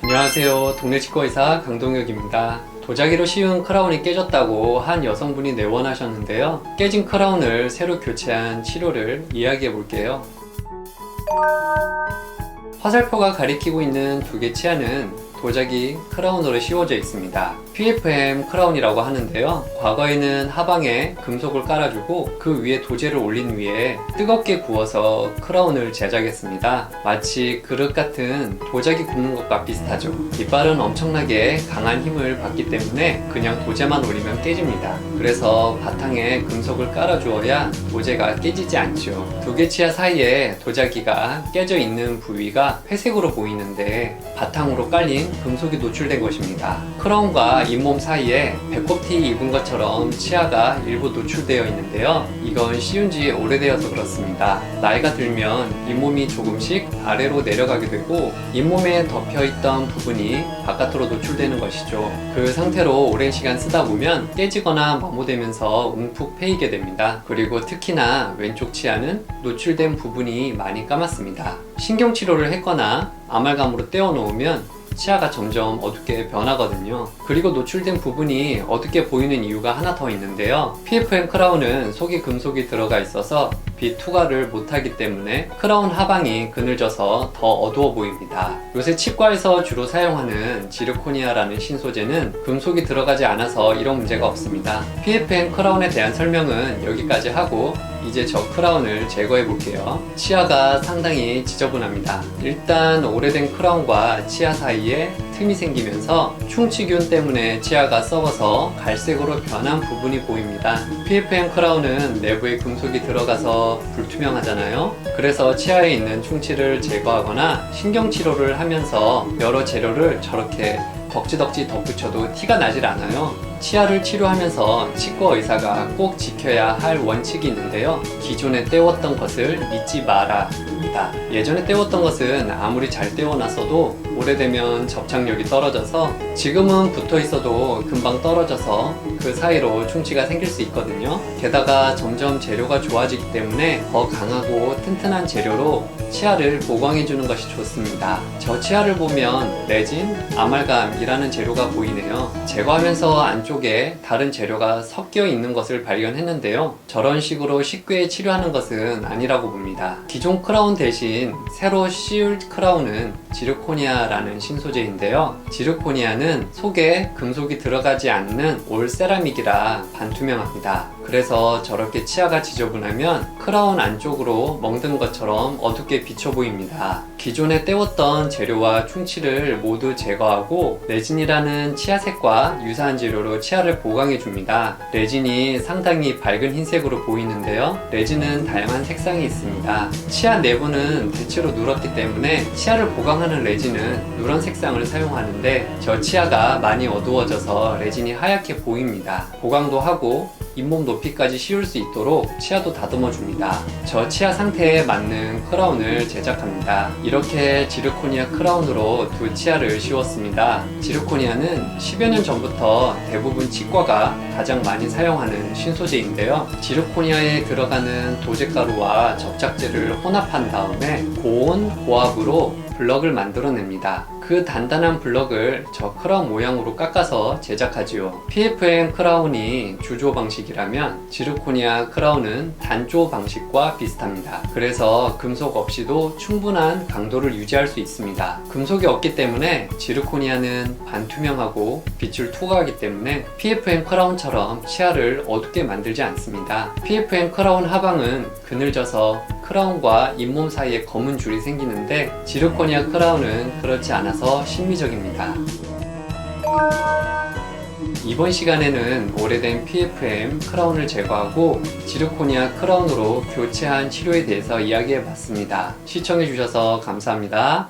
안녕하세요. 동네 치과의사 강동혁입니다. 도자기로 씌운 크라운이 깨졌다고 한 여성분이 내원하셨는데요. 깨진 크라운을 새로 교체한 치료를 이야기해 볼게요. 화살표가 가리키고 있는 두 개 치아는 도자기 크라운으로 씌워져 있습니다. PFM 크라운이라고 하는데요. 과거에는 하방에 금속을 깔아주고 그 위에 도제를 올린 위에 뜨겁게 구워서 크라운을 제작했습니다. 마치 그릇 같은 도자기 굽는 것과 비슷하죠. 이빨은 엄청나게 강한 힘을 받기 때문에 그냥 도제만 올리면 깨집니다. 그래서 바탕에 금속을 깔아주어야 도제가 깨지지 않죠. 두 개 치아 사이에 도자기가 깨져 있는 부위가 회색으로 보이는데 바탕으로 깔린 금속이 노출된 것입니다. 크라운과 잇몸 사이에 배꼽티 입은 것처럼 치아가 일부 노출되어 있는데요. 이건 씌운 지 오래되어서 그렇습니다. 나이가 들면 잇몸이 조금씩 아래로 내려가게 되고 잇몸에 덮여있던 부분이 바깥으로 노출되는 것이죠. 그 상태로 오랜 시간 쓰다 보면 깨지거나 마모되면서 움푹 패이게 됩니다. 그리고 특히나 왼쪽 치아는 노출된 부분이 많이 까맣습니다. 신경치료를 했거나 아말감으로 떼어 놓으면 치아가 점점 어둡게 변하거든요. 그리고 노출된 부분이 어둡게 보이는 이유가 하나 더 있는데요. PFM 크라운은 속에 금속이 들어가 있어서 빛 투과를 못하기 때문에 크라운 하방이 그늘져서 더 어두워 보입니다. 요새 치과에서 주로 사용하는 지르코니아라는 신소재는 금속이 들어가지 않아서 이런 문제가 없습니다. PFM 크라운에 대한 설명은 여기까지 하고 이제 저 크라운을 제거해 볼게요. 치아가 상당히 지저분합니다. 일단 오래된 크라운과 치아 사이에 틈이 생기면서 충치균 때문에 치아가 썩어서 갈색으로 변한 부분이 보입니다. PFM 크라운은 내부에 금속이 들어가서 불투명하잖아요. 그래서 치아에 있는 충치를 제거하거나 신경치료를 하면서 여러 재료를 저렇게 덕지덕지 덧붙여도 티가 나질 않아요. 치아를 치료하면서 치과 의사가 꼭 지켜야 할 원칙이 있는데요. 기존에 떼웠던 것을 믿지 마라 입니다. 예전에 떼웠던 것은 아무리 잘 떼워놨어도 오래되면 접착력이 떨어져서 지금은 붙어 있어도 금방 떨어져서 그 사이로 충치가 생길 수 있거든요. 게다가 점점 재료가 좋아지기 때문에 더 강하고 튼튼한 재료로 치아를 보강해 주는 것이 좋습니다. 저 치아를 보면 레진, 아말감이라는 재료가 보이네요. 제거하면서 안쪽에 다른 재료가 섞여 있는 것을 발견했는데요. 저런 식으로 쉽게 치료하는 것은 아니라고 봅니다. 기존 크라운 대신 새로 씌울 크라운은 지르코니아라는 신소재인데요. 지르코니아는 속에 금속이 들어가지 않는 올 세라믹이라 반투명합니다. 그래서 저렇게 치아가 지저분하면 크라운 안쪽으로 멍든 것처럼 어둡게 비쳐 보입니다. 기존에 떼웠던 재료와 충치를 모두 제거하고 레진이라는 치아색과 유사한 재료로 치아를 보강해 줍니다. 레진이 상당히 밝은 흰색으로 보이는데요. 레진은 다양한 색상이 있습니다. 치아 내부는 대체로 누렇기 때문에 치아를 보강하는 레진은 누런 색상을 사용하는데 저 치아가 많이 어두워져서 레진이 하얗게 보입니다. 보강도 하고 잇몸 높이까지 씌울 수 있도록 치아도 다듬어 줍니다. 저 치아 상태에 맞는 크라운을 제작합니다. 이렇게 지르코니아 크라운으로 두 치아를 씌웠습니다. 지르코니아는 10여 년 전부터 대부분 치과가 가장 많이 사용하는 신소재인데요. 지르코니아에 들어가는 도제가루와 접착제를 혼합한 다음에 고온, 고압으로 블럭을 만들어냅니다. 그 단단한 블럭을 저 크라운 모양으로 깎아서 제작하지요. PFM 크라운이 주조 방식이라면 지르코니아 크라운은 단조 방식과 비슷합니다. 그래서 금속 없이도 충분한 강도를 유지할 수 있습니다. 금속이 없기 때문에 지르코니아는 반투명하고 빛을 투과하기 때문에 PFM 크라운처럼 치아를 어둡게 만들지 않습니다. PFM 크라운 하방은 그늘져서 크라운과 잇몸 사이에 검은 줄이 생기는데 지르코니아 크라운은 그렇지 않아서 심미적입니다. 이번 시간에는 오래된 PFM 크라운을 제거하고 지르코니아 크라운으로 교체한 치료에 대해서 이야기해 봤습니다. 시청해 주셔서 감사합니다.